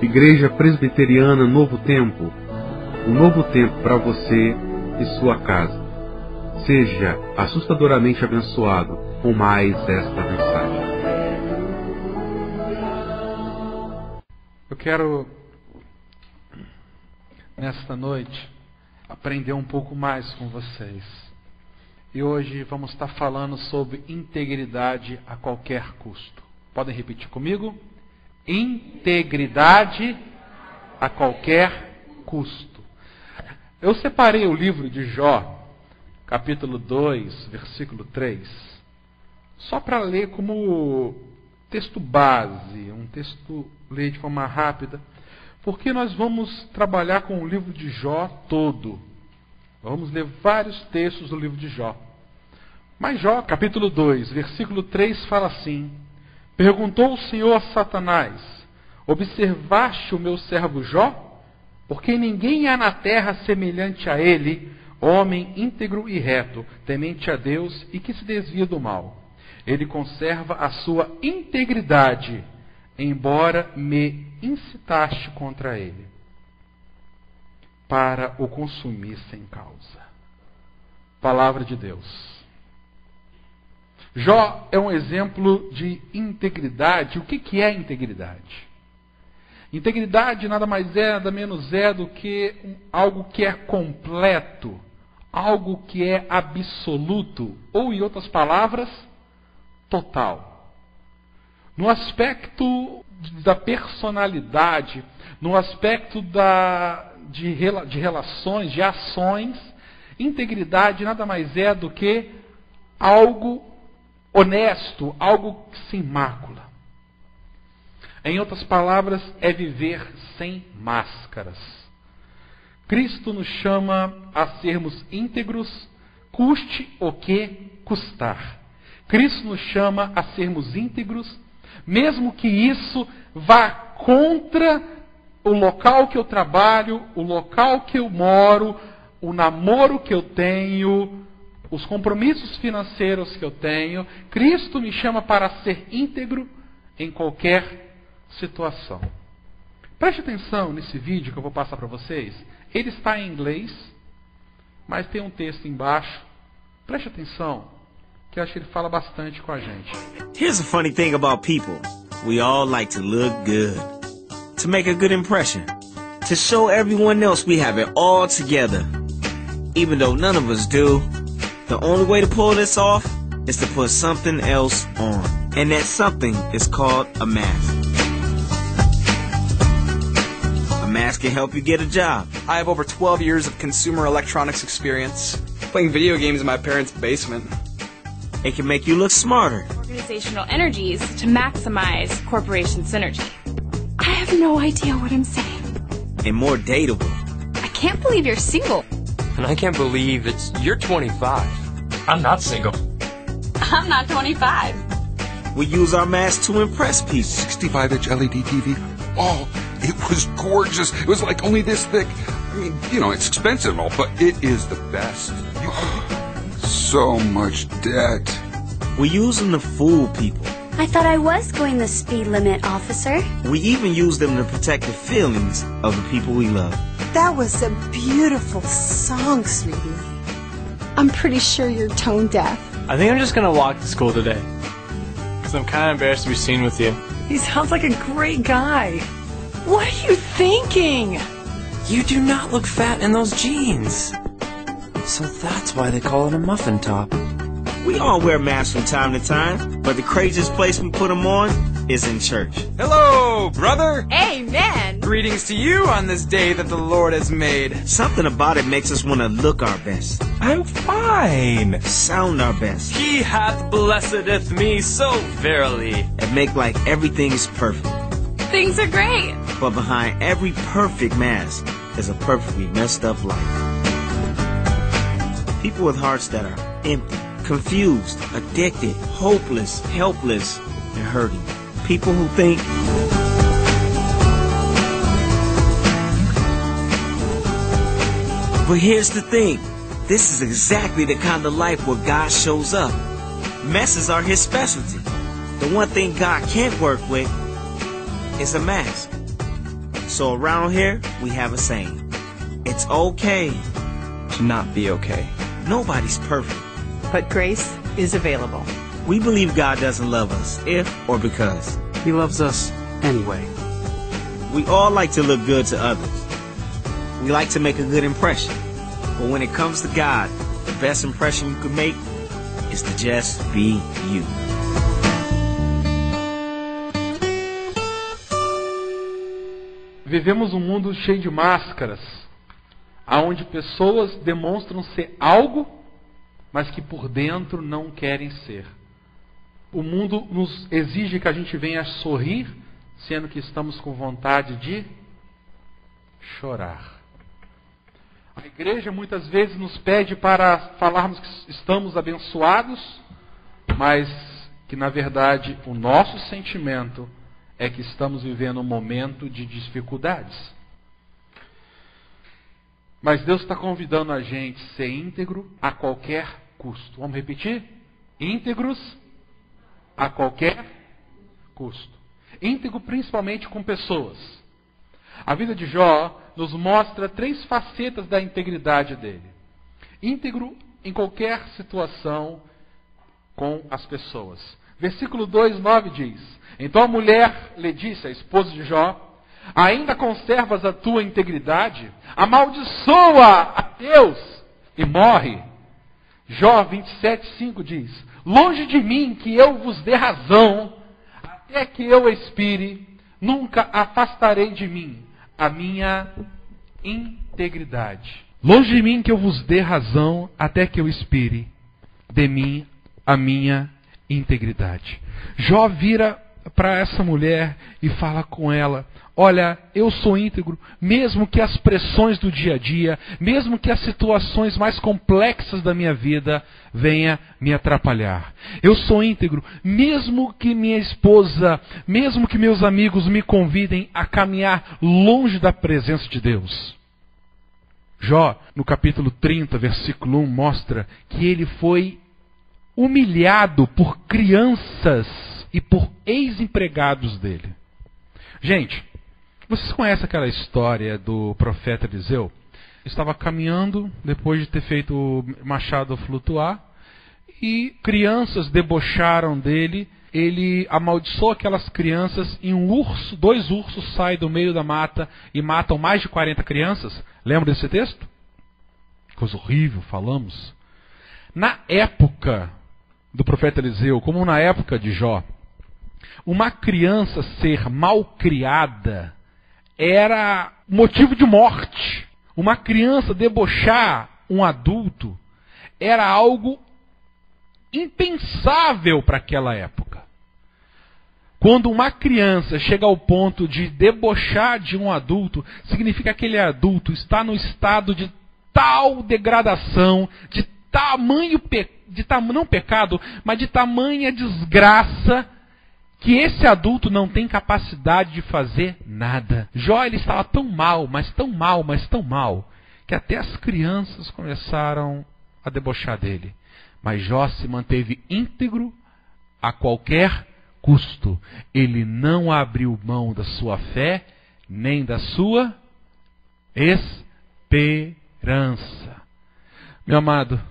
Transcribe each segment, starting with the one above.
Igreja Presbiteriana Novo Tempo, um novo tempo para você e sua casa. Seja assustadoramente abençoado com mais esta mensagem. Eu quero, nesta noite, aprender um pouco mais com vocês. E hoje vamos estar falando sobre integridade a qualquer custo. Podem repetir comigo? Integridade a qualquer custo. Eu separei o livro de Jó, capítulo 2, versículo 3, só para ler como texto base, um texto ler de forma rápida, porque nós vamos trabalhar com o livro de Jó todo. Vamos ler vários textos do livro de Jó. Mas Jó, capítulo 2, versículo 3, fala assim: Perguntou o Senhor a Satanás: Observaste o meu servo Jó? Porque ninguém há na terra semelhante a ele, homem íntegro e reto, temente a Deus e que se desvia do mal. Ele conserva a sua integridade, embora me incitaste contra ele, para o consumir sem causa. Palavra de Deus. Jó é um exemplo de integridade. O que é integridade? Integridade nada mais é, nada menos é do que algo que é completo, algo que é absoluto, ou em outras palavras, total. No aspecto da personalidade, no aspecto de relações, de ações, integridade nada mais é do que algo honesto, algo sem mácula. Em outras palavras, é viver sem máscaras. Cristo nos chama a sermos íntegros, custe o que custar. Cristo nos chama a sermos íntegros, mesmo que isso vá contra o local que eu trabalho, o local que eu moro, o namoro que eu tenho, os compromissos financeiros que eu tenho. Cristo me chama para ser íntegro em qualquer situação. Preste atenção nesse vídeo que eu vou passar para vocês. Ele está em inglês, mas tem um texto embaixo. Preste atenção, que eu acho que ele fala bastante com a gente. Here's the funny thing about people. We all like to look good, to make a good impression, to show everyone else we have it all together. Even though none of us do, the only way to pull this off is to put something else on. And that something is called a mask. A mask can help you get a job. I have over 12 years of consumer electronics experience, playing video games in my parents' basement. It can make you look smarter. Organizational energies to maximize corporation synergy. I have no idea what I'm saying. And more dateable. I can't believe you're single. And I can't believe you're 25. I'm not single. I'm not 25. We use our masks to impress people. 65-inch LED TV. Oh, it was gorgeous. It was like only this thick. I mean, you know, it's expensive and all, but it is the best. So much debt. We use them to fool people. I thought I was going the speed limit, officer. We even use them to protect the feelings of the people we love. That was a beautiful song, sweetie. I'm pretty sure you're tone deaf. I think I'm just gonna walk to school today, because I'm kind of embarrassed to be seen with you. He sounds like a great guy. What are you thinking? You do not look fat in those jeans. So that's why they call it a muffin top. We all wear masks from time to time, but the craziest place we put them on is in church. Hello, brother. Amen. Greetings to you on this day that the Lord has made. Something about it makes us want to look our best. I'm fine. Sound our best. He hath blessedeth me so verily. And make like everything is perfect. Things are great. But behind every perfect mask is a perfectly messed up life. People with hearts that are empty, confused, addicted, hopeless, helpless, and hurting. People who think But here's the thing. This is exactly the kind of life where God shows up. Messes are his specialty. The one thing God can't work with is a mask. So around here, we have a saying. It's okay to not be okay. Nobody's perfect. But grace is available. We believe God doesn't love us if or because. He loves us anyway. We all like to look good to others. We like to make a good impression. But when it comes to God, the best impression you could make is to just be you. Vivemos um mundo cheio de máscaras, onde pessoas demonstram ser algo, mas que por dentro não querem ser. O mundo nos exige que a gente venha sorrir, sendo que estamos com vontade de chorar. A igreja muitas vezes nos pede para falarmos que estamos abençoados, mas que na verdade o nosso sentimento é que estamos vivendo um momento de dificuldades. Mas Deus está convidando a gente a ser íntegro a qualquer custo. Vamos repetir? Íntegros a qualquer custo. Íntegro principalmente com pessoas. A vida de Jó nos mostra 3 facetas da integridade dele. Íntegro em qualquer situação com as pessoas. Versículo 2:9 diz: Então a mulher lhe disse, a esposa de Jó: Ainda conservas a tua integridade? Amaldiçoa a Deus e morre. Jó 27:5 diz: Longe de mim que eu vos dê razão, até que eu expire, nunca afastarei de mim a minha integridade. Longe de mim que eu vos dê razão, até que eu expire de mim a minha integridade. Jó vira para essa mulher e fala com ela: olha, eu sou íntegro, mesmo que as pressões do dia a dia, mesmo que as situações mais complexas da minha vida venham me atrapalhar. Eu sou íntegro, mesmo que minha esposa, mesmo que meus amigos me convidem a caminhar longe da presença de Deus. Jó, no capítulo 30, versículo 1, mostra que ele foi humilhado por crianças e por ex-empregados dele. Gente, vocês conhecem aquela história do profeta Eliseu? Estava caminhando depois de ter feito o machado flutuar e crianças debocharam dele. Ele amaldiçoou aquelas crianças e 2 ursos saem do meio da mata e matam mais de 40 crianças. Lembra desse texto? Coisa horrível, falamos. Na época do profeta Eliseu, como na época de Jó, uma criança ser malcriada era motivo de morte. Uma criança debochar um adulto era algo impensável para aquela época. Quando uma criança chega ao ponto de debochar de um adulto, significa que aquele adulto está no estado de tal degradação, de tamanho não pecado, mas de tamanha desgraça, que esse adulto não tem capacidade de fazer nada. Jó, ele estava tão mal, mas tão mal, mas tão mal, que até as crianças começaram a debochar dele. Mas Jó se manteve íntegro a qualquer custo. Ele não abriu mão da sua fé, nem da sua esperança. Meu amado,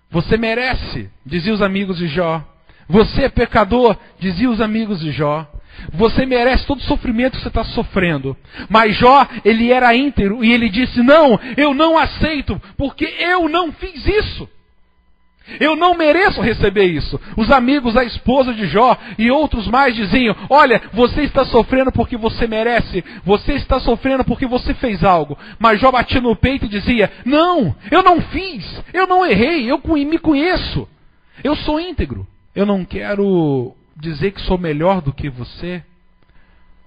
você merece, diziam os amigos de Jó. Você é pecador, diziam os amigos de Jó. Você merece todo o sofrimento que você está sofrendo. Mas Jó, ele era íntegro e ele disse: não, eu não aceito, porque eu não fiz isso. Eu não mereço receber isso. Os amigos, a esposa de Jó e outros mais diziam: olha, você está sofrendo porque você merece. Você está sofrendo porque você fez algo. Mas Jó batia no peito e dizia: não, eu não fiz. Eu não errei. Eu me conheço. Eu sou íntegro. Eu não quero dizer que sou melhor do que você.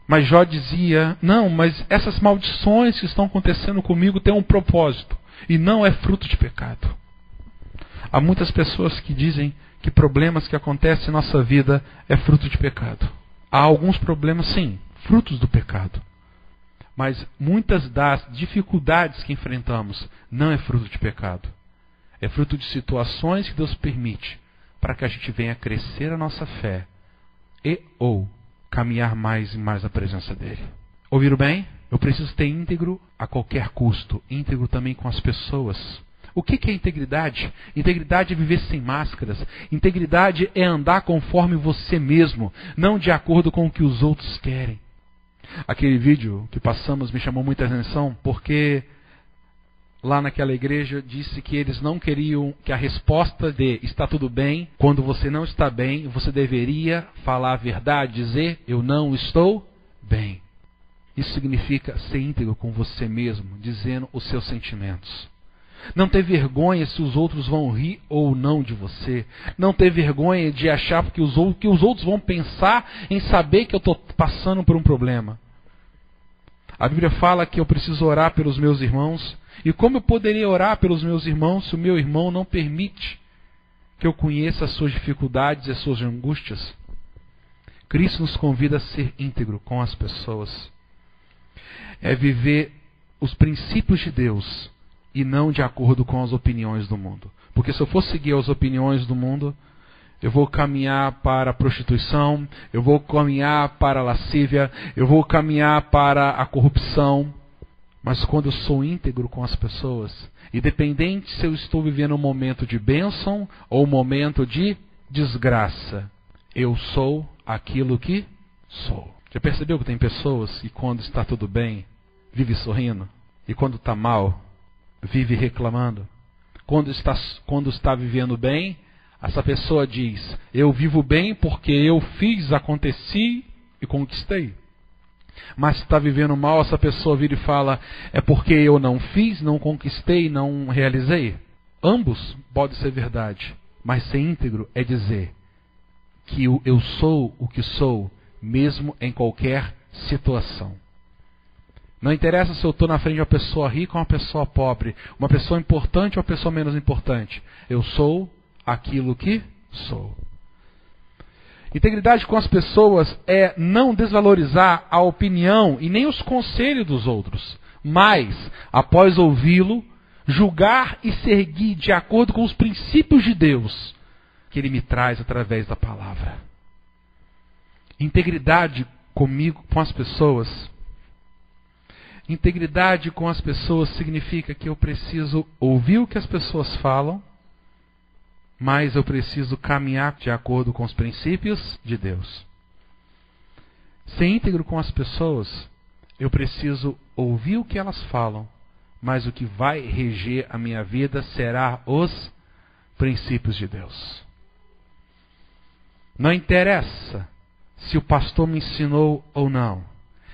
Mas Jó dizia: não, mas essas maldições que estão acontecendo comigo têm um propósito. E não é fruto de pecado. Há muitas pessoas que dizem que problemas que acontecem em nossa vida é fruto de pecado. Há alguns problemas, sim, frutos do pecado. Mas muitas das dificuldades que enfrentamos não é fruto de pecado. É fruto de situações que Deus permite para que a gente venha crescer a nossa fé e ou caminhar mais e mais na presença dEle. Ouviram bem? Eu preciso ter íntegro a qualquer custo, íntegro também com as pessoas. O que é integridade? Integridade é viver sem máscaras. Integridade é andar conforme você mesmo, não de acordo com o que os outros querem. Aquele vídeo que passamos me chamou muita atenção, porque lá naquela igreja disse que eles não queriam que a resposta de está tudo bem, quando você não está bem, você deveria falar a verdade, dizer eu não estou bem. Isso significa ser íntegro com você mesmo, dizendo os seus sentimentos. Não ter vergonha se os outros vão rir ou não de você. Não ter vergonha de achar que os outros vão pensar em saber que eu estou passando por um problema. A Bíblia fala que eu preciso orar pelos meus irmãos. E como eu poderia orar pelos meus irmãos se o meu irmão não permite que eu conheça as suas dificuldades e as suas angústias? Cristo nos convida a ser íntegro com as pessoas. É viver os princípios de Deus e não de acordo com as opiniões do mundo. Porque se eu for seguir as opiniões do mundo, eu vou caminhar para a prostituição, eu vou caminhar para a lascívia, eu vou caminhar para a corrupção. Mas quando eu sou íntegro com as pessoas, independente se eu estou vivendo um momento de bênção ou um momento de desgraça, eu sou aquilo que sou. Já percebeu que tem pessoas que quando está tudo bem, vive sorrindo, e quando está mal, vive reclamando? Quando está vivendo bem, essa pessoa diz, eu vivo bem porque eu fiz, aconteci e conquistei. Mas se está vivendo mal, essa pessoa vira e fala, é porque eu não fiz, não conquistei, não realizei. Ambos podem ser verdade, mas ser íntegro é dizer que eu sou o que sou, mesmo em qualquer situação. Não interessa se eu estou na frente de uma pessoa rica ou uma pessoa pobre, uma pessoa importante ou uma pessoa menos importante. Eu sou aquilo que sou. Integridade com as pessoas é não desvalorizar a opinião e nem os conselhos dos outros, mas, após ouvi-lo, julgar e seguir de acordo com os princípios de Deus que Ele me traz através da palavra. Integridade comigo, com as pessoas. Integridade com as pessoas significa que eu preciso ouvir o que as pessoas falam, mas eu preciso caminhar de acordo com os princípios de Deus. Ser íntegro com as pessoas, eu preciso ouvir o que elas falam, mas o que vai reger a minha vida será os princípios de Deus. Não interessa se o pastor me ensinou ou não.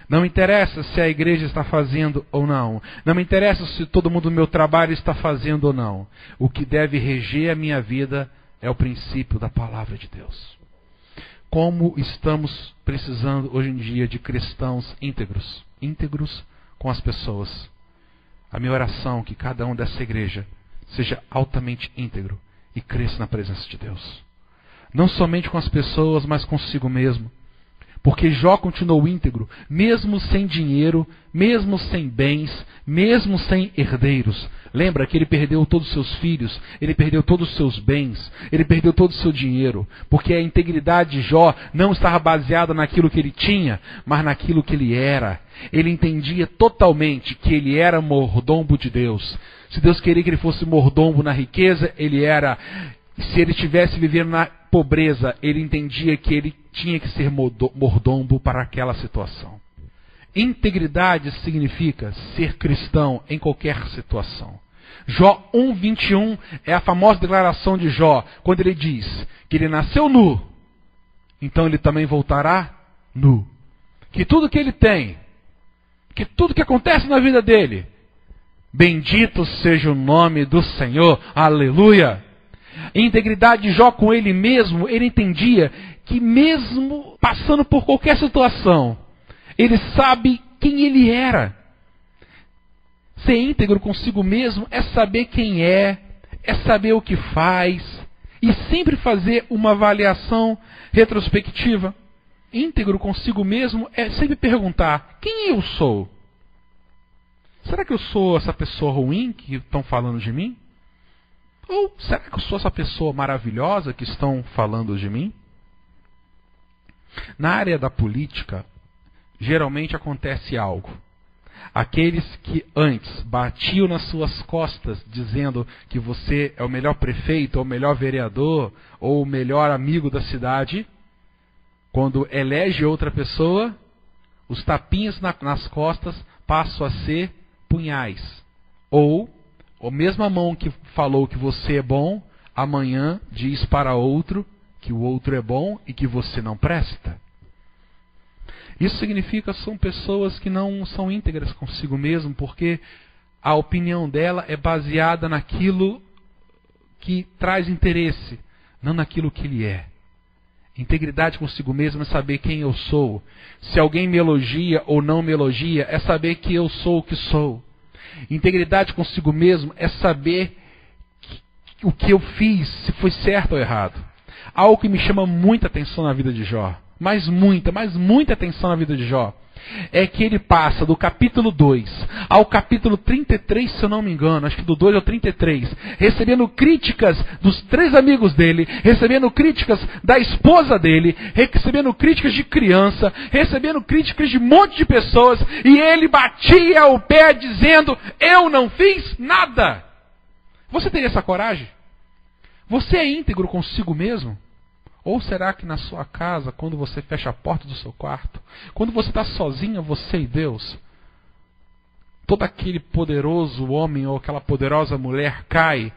Não interessa se a igreja está fazendo ou não. Não me interessa se todo mundo do meu trabalho está fazendo ou não. O que deve reger a minha vida é o princípio da palavra de Deus. Como estamos precisando hoje em dia de cristãos íntegros. Íntegros com as pessoas. A minha oração é que cada um dessa igreja seja altamente íntegro e cresça na presença de Deus. Não somente com as pessoas, mas consigo mesmo. Porque Jó continuou íntegro, mesmo sem dinheiro, mesmo sem bens, mesmo sem herdeiros. Lembra que ele perdeu todos os seus filhos, ele perdeu todos os seus bens, ele perdeu todo o seu dinheiro. Porque a integridade de Jó não estava baseada naquilo que ele tinha, mas naquilo que ele era. Ele entendia totalmente que ele era mordombo de Deus. Se Deus queria que ele fosse mordombo na riqueza, ele era. Se ele estivesse vivendo na pobreza, ele entendia que ele tinha que ser mordombo para aquela situação. Integridade significa ser cristão em qualquer situação. Jó 1:21 é a famosa declaração de Jó, quando ele diz que ele nasceu nu, então ele também voltará nu. Que tudo que ele tem, que tudo que acontece na vida dele, bendito seja o nome do Senhor, aleluia. A integridade de Jó com ele mesmo, ele entendia que mesmo passando por qualquer situação, ele sabe quem ele era. Ser íntegro consigo mesmo é saber quem é saber o que faz e sempre fazer uma avaliação retrospectiva. Íntegro consigo mesmo é sempre perguntar, quem eu sou? Será que eu sou essa pessoa ruim que estão falando de mim? Ou será que eu sou essa pessoa maravilhosa que estão falando de mim? Na área da política, geralmente acontece algo. Aqueles que antes batiam nas suas costas dizendo que você é o melhor prefeito, ou o melhor vereador, ou o melhor amigo da cidade, quando elege outra pessoa, os tapinhas nas costas passam a ser punhais. Ou a mesma mão que falou que você é bom, amanhã diz para outro que o outro é bom e que você não presta. Isso significa que são pessoas que não são íntegras consigo mesmo, porque a opinião dela é baseada naquilo que traz interesse, não naquilo que ele é. Integridade consigo mesmo é saber quem eu sou. Se alguém me elogia ou não me elogia, é saber que eu sou o que sou. Integridade consigo mesmo é saber o que eu fiz, se foi certo ou errado. Algo que me chama muita atenção na vida de Jó, mas muita atenção na vida de Jó, é que ele passa do capítulo 2 ao capítulo 33, se eu não me engano, acho que do 2 ao 33, recebendo críticas dos 3 amigos dele, recebendo críticas da esposa dele, recebendo críticas de criança, recebendo críticas de um monte de pessoas, e ele batia o pé dizendo: eu não fiz nada. Você teria essa coragem? Você é íntegro consigo mesmo? Ou será que na sua casa, quando você fecha a porta do seu quarto, quando você está sozinha, você e Deus, todo aquele poderoso homem ou aquela poderosa mulher cai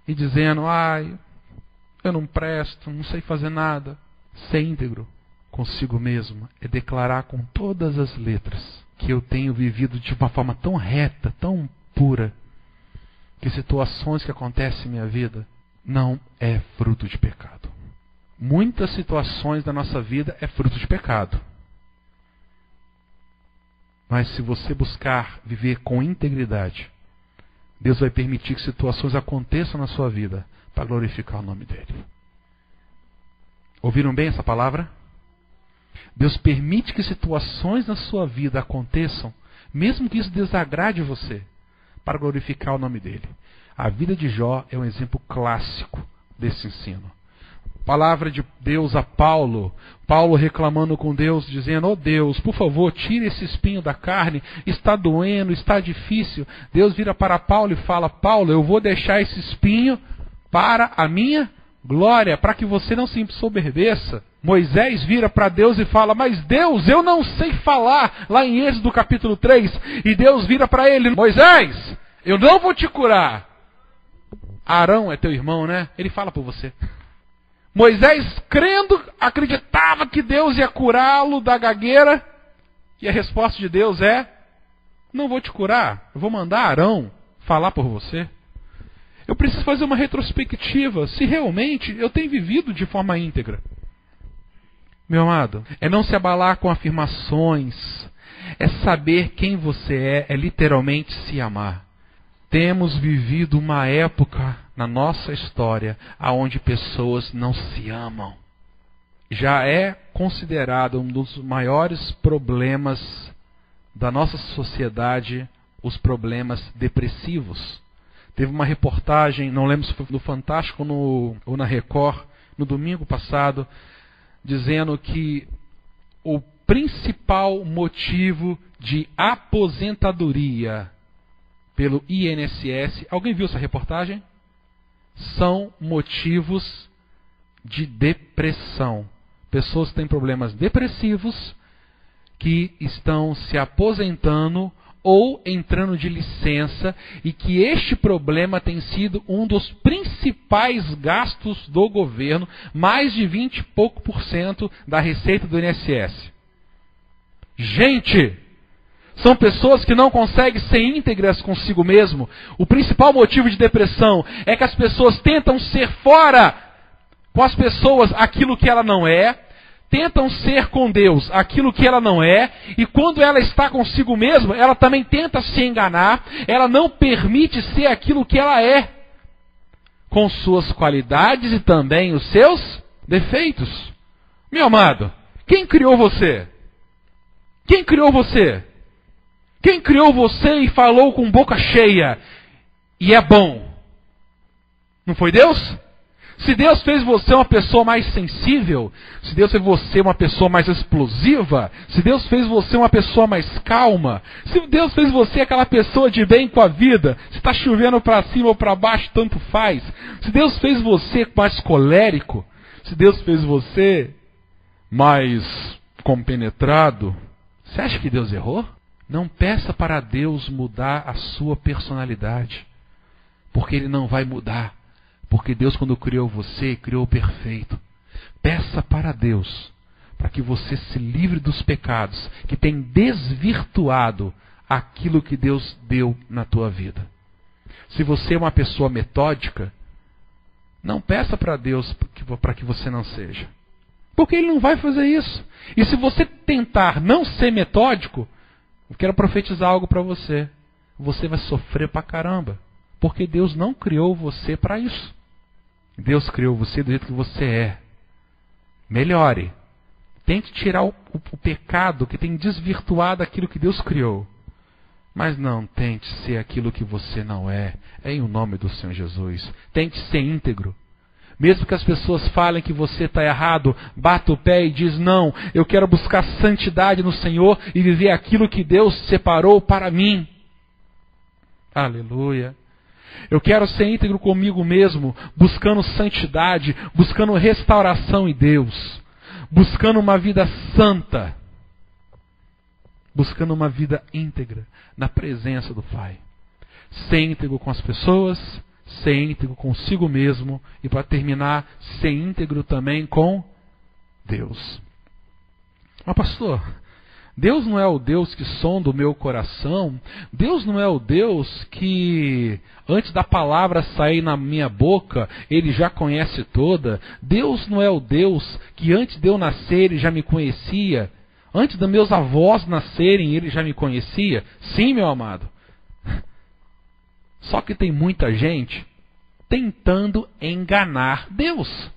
e dizendo: ai, eu não presto, não sei fazer nada. Ser íntegro consigo mesmo é declarar com todas as letras que eu tenho vivido de uma forma tão reta, tão pura, que situações que acontecem em minha vida não é fruto de pecado. Muitas situações da nossa vida é fruto de pecado. Mas se você buscar viver com integridade, Deus vai permitir que situações aconteçam na sua vida para glorificar o nome dele. Ouviram bem essa palavra? Deus permite que situações na sua vida aconteçam, mesmo que isso desagrade você, para glorificar o nome dele. A vida de Jó é um exemplo clássico desse ensino. Palavra de Deus a Paulo reclamando com Deus, dizendo: ó Deus, por favor, tire esse espinho da carne, está doendo, está difícil. Deus vira para Paulo e fala: Paulo, eu vou deixar esse espinho para a minha glória, para que você não se ensoberbeça. Moisés vira para Deus e fala: mas Deus, eu não sei falar, lá em Êxodo capítulo 3, e Deus vira para ele: Moisés, eu não vou te curar. Arão é teu irmão, né? Ele fala por você. Moisés, crendo, acreditava que Deus ia curá-lo da gagueira, e a resposta de Deus é: não vou te curar, eu vou mandar Arão falar por você. Eu preciso fazer uma retrospectiva, se realmente eu tenho vivido de forma íntegra. Meu amado, é não se abalar com afirmações, é saber quem você é literalmente se amar. Temos vivido uma época na nossa história onde pessoas não se amam. Já é considerado um dos maiores problemas da nossa sociedade os problemas depressivos. Teve uma reportagem, não lembro se foi no Fantástico ou na Record, no domingo passado, dizendo que o principal motivo de aposentadoria pelo INSS, alguém viu essa reportagem? São motivos de depressão. Pessoas que têm problemas depressivos, que estão se aposentando ou entrando de licença, e que este problema tem sido um dos principais gastos do governo, mais de 20 e pouco % da receita do INSS. Gente, são pessoas que não conseguem ser íntegras consigo mesmo. O principal motivo de depressão é que as pessoas tentam ser fora com as pessoas aquilo que ela não é, tentam ser com Deus aquilo que ela não é, e quando ela está consigo mesma, ela também tenta se enganar, ela não permite ser aquilo que ela é, com suas qualidades e também os seus defeitos. Meu amado, quem criou você? Quem criou você? Quem criou você e falou com boca cheia, e é bom? Não foi Deus? Se Deus fez você uma pessoa mais sensível, se Deus fez você uma pessoa mais explosiva, se Deus fez você uma pessoa mais calma, se Deus fez você aquela pessoa de bem com a vida, se está chovendo para cima ou para baixo, tanto faz. Se Deus fez você mais colérico, se Deus fez você mais compenetrado, você acha que Deus errou? Não peça para Deus mudar a sua personalidade, porque Ele não vai mudar. Porque Deus, quando criou você, criou o perfeito. Peça para Deus, para que você se livre dos pecados que têm desvirtuado aquilo que Deus deu na tua vida. Se você é uma pessoa metódica, não peça para Deus para que você não seja. Porque Ele não vai fazer isso. E se você tentar não ser metódico, eu quero profetizar algo para você. Você vai sofrer pra caramba. Porque Deus não criou você para isso. Deus criou você do jeito que você é. Melhore. Tente tirar o pecado que tem desvirtuado aquilo que Deus criou. Mas não tente ser aquilo que você não é. É em nome do Senhor Jesus. Tente ser íntegro. Mesmo que as pessoas falem que você está errado, bata o pé e diz, não, eu quero buscar santidade no Senhor e viver aquilo que Deus separou para mim. Aleluia. Eu quero ser íntegro comigo mesmo, buscando santidade, buscando restauração em Deus, buscando uma vida santa, buscando uma vida íntegra na presença do Pai. Ser íntegro com as pessoas, ser íntegro consigo mesmo e, para terminar, ser íntegro também com Deus. Mas, pastor, Deus não é o Deus que sonda o meu coração. Deus não é o Deus que, antes da palavra sair na minha boca, Ele já conhece toda. Deus não é o Deus que, antes de eu nascer, Ele já me conhecia. Antes dos meus avós nascerem, Ele já me conhecia. Sim, meu amado. Só que tem muita gente tentando enganar Deus.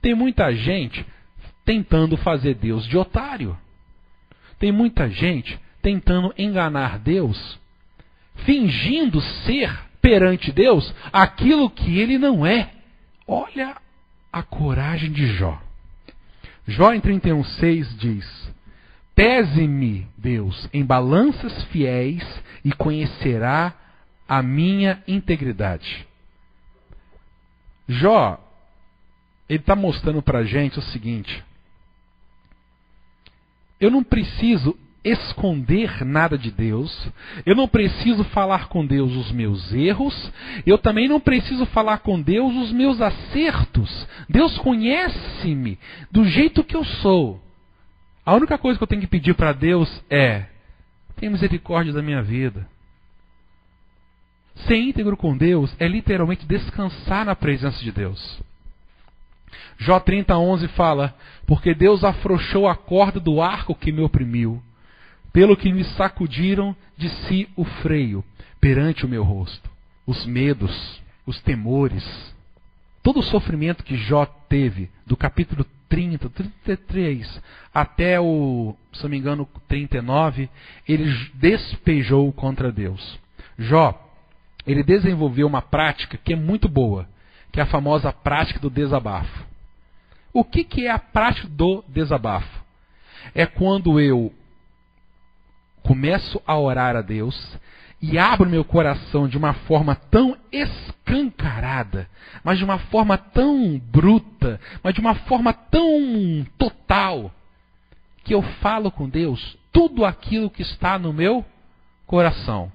Tem muita gente tentando fazer Deus de otário. Tem muita gente tentando enganar Deus, fingindo ser perante Deus aquilo que Ele não é. Olha a coragem de Jó. Jó em 31:6 diz, pese-me, Deus, em balanças fiéis e conhecerá a minha integridade. Jó, ele está mostrando para a gente o seguinte: eu não preciso esconder nada de Deus, eu não preciso falar com Deus os meus erros, eu também não preciso falar com Deus os meus acertos. Deus conhece-me do jeito que eu sou. A única coisa que eu tenho que pedir para Deus é: tenha misericórdia da minha vida. Ser íntegro com Deus é literalmente descansar na presença de Deus. Jó 30:11 fala, porque Deus afrouxou a corda do arco que me oprimiu, pelo que me sacudiram de si o freio perante o meu rosto. Os medos, os temores, todo o sofrimento que Jó teve, do capítulo 30, 33, até o, se não me engano, 39, ele despejou contra Deus. Jó, ele desenvolveu uma prática que é muito boa, que é a famosa prática do desabafo. O que é a prática do desabafo? É quando eu começo a orar a Deus e abro meu coração de uma forma tão escancarada, mas de uma forma tão bruta, mas de uma forma tão total, que eu falo com Deus tudo aquilo que está no meu coração.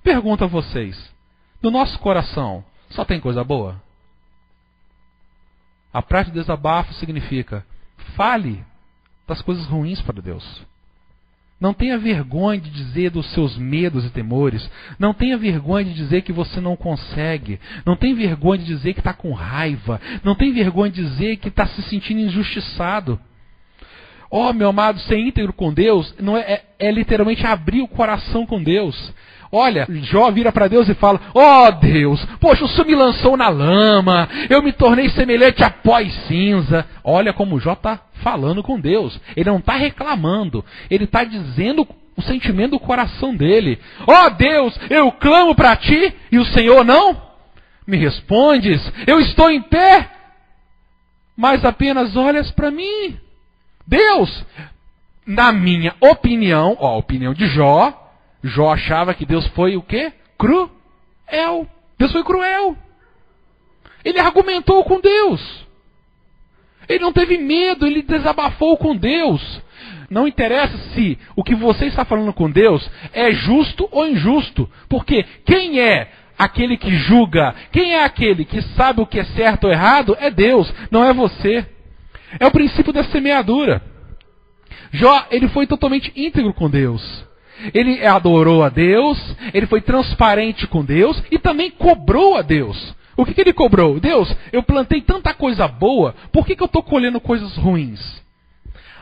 Pergunto a vocês, no nosso coração só tem coisa boa? A prática de desabafo significa, fale das coisas ruins para Deus. Não tenha vergonha de dizer dos seus medos e temores. Não tenha vergonha de dizer que você não consegue. Não tenha vergonha de dizer que está com raiva. Não tenha vergonha de dizer que está se sentindo injustiçado. Oh, meu amado, ser íntegro com Deus não é literalmente abrir o coração com Deus. Olha, Jó vira para Deus e fala, ó Deus, poxa, o Senhor me lançou na lama, eu me tornei semelhante a pó e cinza. Olha como Jó está falando com Deus. Ele não está reclamando, ele está dizendo o sentimento do coração dele. Ó Deus, eu clamo para ti e o Senhor não me respondes. Eu estou em pé mas apenas olhas para mim. Deus, na minha opinião, a opinião de Jó, Jó achava que Deus foi o quê? Cruel. Deus foi cruel. Ele argumentou com Deus. Ele não teve medo, ele desabafou com Deus. Não interessa se o que você está falando com Deus é justo ou injusto. Porque quem é aquele que julga, quem é aquele que sabe o que é certo ou errado, é Deus, não é você. É o princípio da semeadura. Jó, ele foi totalmente íntegro com Deus. Ele adorou a Deus, ele foi transparente com Deus e também cobrou a Deus. O que ele cobrou? Deus, eu plantei tanta coisa boa, por que eu estou colhendo coisas ruins?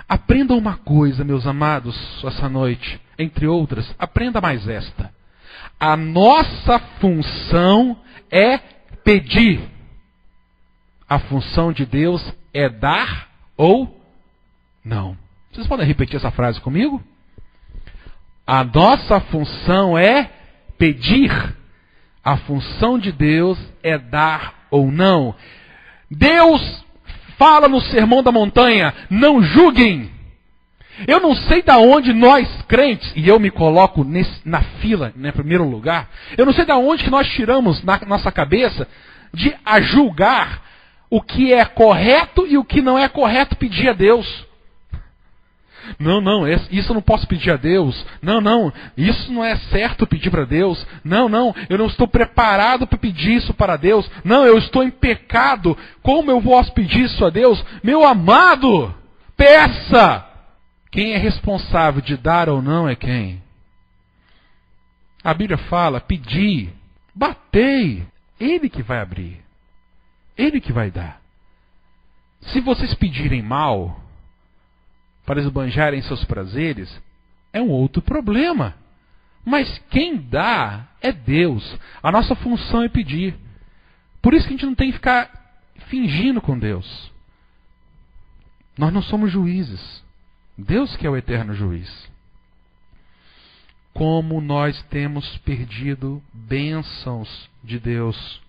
Aprenda uma coisa, meus amados, essa noite, entre outras, aprenda mais esta. A nossa função é pedir. A função de Deus é dar ou não. Vocês podem repetir essa frase comigo? A nossa função é pedir. A função de Deus é dar ou não. Deus fala no Sermão da Montanha, não julguem. Eu não sei de onde nós crentes, e eu me coloco na fila, em primeiro lugar, eu não sei de onde que nós tiramos na nossa cabeça de a julgar o que é correto e o que não é correto pedir a Deus. Não, isso eu não posso pedir a Deus. Não, isso não é certo pedir para Deus. Não, eu não estou preparado para pedir isso para Deus. Não, eu estou em pecado. Como eu posso pedir isso a Deus? Meu amado, peça! Quem é responsável de dar ou não é quem? A Bíblia fala, pedi, batei. Ele que vai abrir. Ele que vai dar. Se vocês pedirem mal, para esbanjarem seus prazeres, é um outro problema. Mas quem dá é Deus. A nossa função é pedir. Por isso que a gente não tem que ficar fingindo com Deus. Nós não somos juízes. Deus que é o eterno juiz. Como nós temos perdido bênçãos de Deus.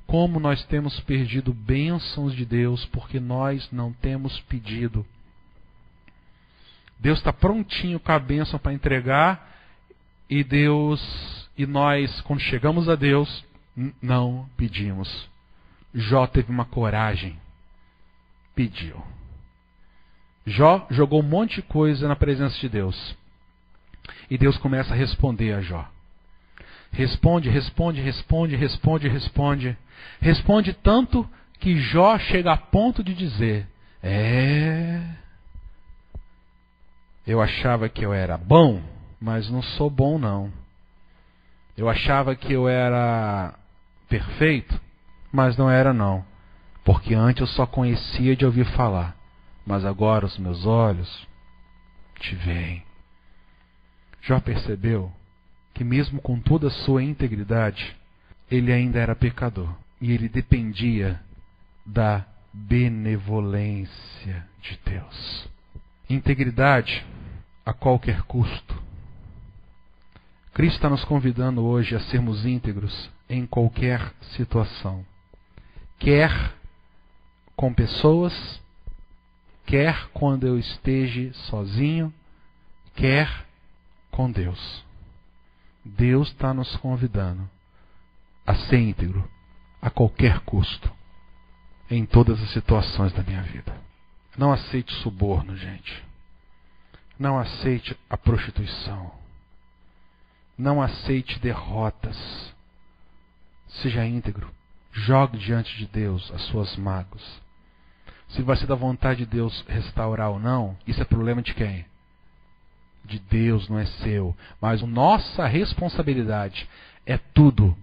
Como nós temos perdido bênçãos de Deus porque nós não temos pedido. Deus está prontinho com a bênção para entregar e nós, quando chegamos a Deus, não pedimos. Jó teve uma coragem, pediu. Jó jogou um monte de coisa na presença de Deus. E Deus começa a responder a Jó. Responde. Responde tanto que Jó chega a ponto de dizer, eu achava que eu era bom, mas não sou bom não. Eu achava que eu era perfeito, mas não era não. Porque antes eu só conhecia de ouvir falar. Mas agora os meus olhos te veem. Jó percebeu que mesmo com toda a sua integridade, ele ainda era pecador. E ele dependia da benevolência de Deus. Integridade a qualquer custo. Cristo está nos convidando hoje a sermos íntegros em qualquer situação. Quer com pessoas, quer quando eu esteja sozinho, quer com Deus. Deus está nos convidando a ser íntegro a qualquer custo em todas as situações da minha vida. Não aceite suborno, gente. Não aceite a prostituição. Não aceite derrotas. Seja íntegro. Jogue diante de Deus as suas mágoas. Se vai ser da vontade de Deus restaurar ou não, isso é problema de quem? De Deus, não é seu. Mas nossa responsabilidade é tudo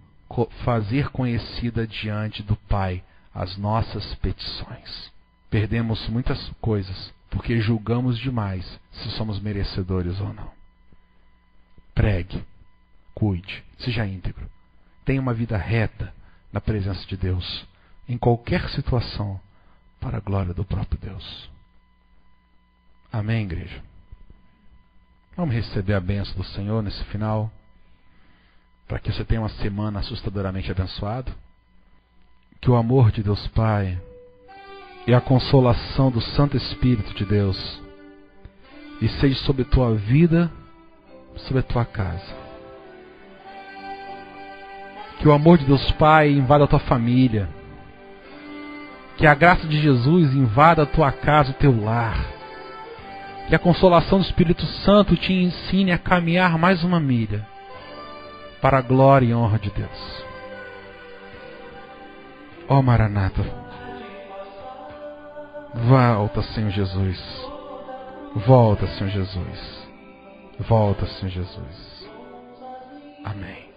fazer conhecida diante do Pai as nossas petições. Perdemos muitas coisas porque julgamos demais se somos merecedores ou não. Pregue, cuide, seja íntegro. Tenha uma vida reta na presença de Deus, em qualquer situação, para a glória do próprio Deus. Amém, igreja? Vamos receber a bênção do Senhor nesse final, para que você tenha uma semana assustadoramente abençoada. Que o amor de Deus Pai, e a consolação do Santo Espírito de Deus e seja sobre a tua vida, sobre a tua casa. Que o amor de Deus Pai invada a tua família. Que a graça de Jesus invada a tua casa, o teu lar. Que a consolação do Espírito Santo te ensine a caminhar mais uma milha para a glória e honra de Deus. Ó Maranata, volta, Senhor Jesus. Volta, Senhor Jesus. Volta, Senhor Jesus. Amém.